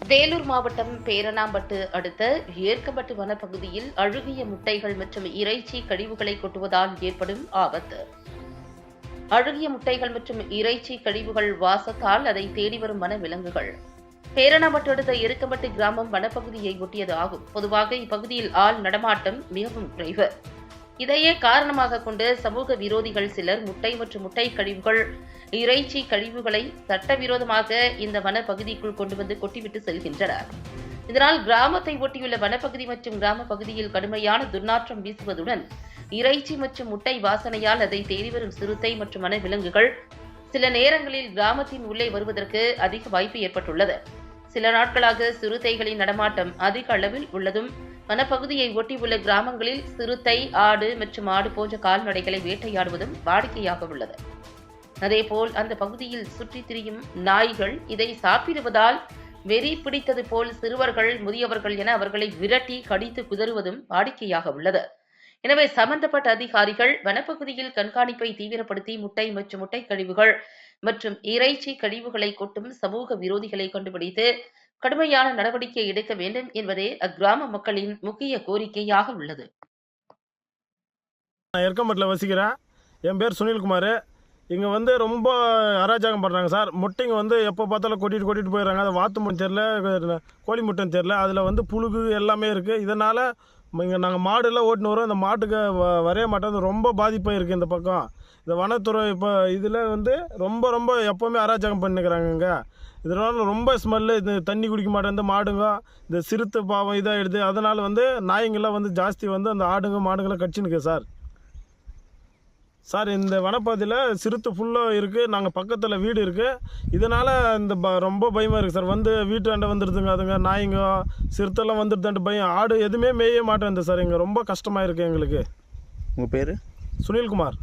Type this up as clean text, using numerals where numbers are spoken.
வேலூர் மாவட்டம் பேரணாம்பட்டு அடுத்த ஏற்கம்பட்டு வனப்பகுதியில் அழுகிய முட்டைகள் மற்றும் இறைச்சி கழிவுகளை கொட்டுவதால் ஏற்படும் ஆபத்து. அழுகிய முட்டைகள் மற்றும் இறைச்சி கழிவுகள் வாசத்தால் அதை தேடி வரும் வனவிலங்குகள். பேரணாம்பட்டு அடுத்த எருக்கம்பட்டு கிராமம் வனப்பகுதியை ஒட்டியது ஆகும். பொதுவாக இப்பகுதியில் ஆள் நடமாட்டம் மிகவும் குறைவு. இதையே காரணமாக கொண்டு சமூக விரோதிகள் சிலர் முட்டை மற்றும் முட்டை கழிவுகள், இறைச்சி கழிவுகளை சட்டவிரோதமாக இந்த வனப்பகுதிக்குள் கொண்டு வந்து கொட்டிவிட்டு செல்கின்றனர். இதனால் கிராமத்தை ஒட்டியுள்ள வனப்பகுதி மற்றும் கிராம பகுதியில் கடுமையான துர்நாற்றம் வீசுவதுடன் இறைச்சி மற்றும் முட்டை வாசனையால் அதை தேடி வரும் சிறுத்தை மற்றும் வனவிலங்குகள் சில நேரங்களில் கிராமத்தின் உள்ளே வருவதற்கு அதிக வாய்ப்பு ஏற்பட்டுள்ளது. சில நாட்களாக சிறுத்தைகளின் நடமாட்டம் அதிக அளவில் உள்ளதும் வனப்பகுதியை ஒட்டியுள்ள கிராமங்களில் சிறுத்தை, ஆடு மற்றும் மாடு போன்ற கால்நடைகளை வேட்டையாடுவதும் வாடிக்கையாக உள்ளது. அதேபோல் அந்த பகுதியில் சுற்றித் திரியும் நாய்கள் இதை சாப்பிடுவதால் வெறி பிடித்தது போல் சிறுவர்கள், முதியவர்கள் என அவர்களை விரட்டி கடித்து குதறுவதும் வாடிக்கையாக உள்ளது. எனவே சம்பந்தப்பட்ட அதிகாரிகள் வனப்பகுதியில் கண்காணிப்பை தீவிரப்படுத்தி முட்டை மற்றும் முட்டை கழிவுகள் மற்றும் இறைச்சி கழிவுகளை கொட்டும் சமூக விரோதிகளை கண்டுபிடித்து கடுமையான நடவடிக்கை எடுக்க வேண்டும் என்பதே அக்கிராம மக்களின் முக்கிய கோரிக்கையாக உள்ளது. நான் எருக்கம்பட்டில் வசிக்கிறேன். என் பேர் சுனில்குமார். இங்கே ரொம்ப அராஜகம் பண்ணுறாங்க சார். முட்டைங்க எப்போ பார்த்தாலும் கொட்டிட்டு போயிடுறாங்க. அது வாத்து முட்டை தெரில, கோழி முட்டைன்னு தெரில, அதில் புழுகு எல்லாமே இருக்குது. இதனால் இங்கே நாங்கள் மாடுலாம் ஓட்டின்னு வரோம். இந்த மாட்டுக்கு வரைய மாட்டேன். ரொம்ப பாதிப்பாக இருக்குது இந்த பக்கம். இந்த வனத்துறை இப்போ இதில் ரொம்ப எப்போவுமே அராஜகம் பண்ணிக்கிறாங்க. இங்கே இதனால் ரொம்ப ஸ்மெல்லு, இது தண்ணி குடிக்க மாட்டேன் இந்த மாடுங்க. இந்த சிறுத்தை பாவம் இதாகிடுது. அதனால் நாய்ங்கள்லாம் ஜாஸ்தி அந்த ஆடுங்க மாடுங்களாம் கடிச்சுனுக்கு சார். இந்த வனப்பகுதியில் சிறுத்தை ஃபுல்லாக இருக்குது. நாங்கள் பக்கத்தில் வீடு இருக்குது. இதனால் ரொம்ப பயமாக இருக்குது சார். வீட்டாண்ட வந்துடுதுங்க அதுங்க, நாய்ங்க சிறுத்தைலாம் வந்துடுதான்ட்டு பயம். ஆடு எதுவுமே மேய மாட்டேன் சார். இங்கே ரொம்ப கஷ்டமாக இருக்குது எங்களுக்கு. உங்கள் பேர்? சுனில்குமார்.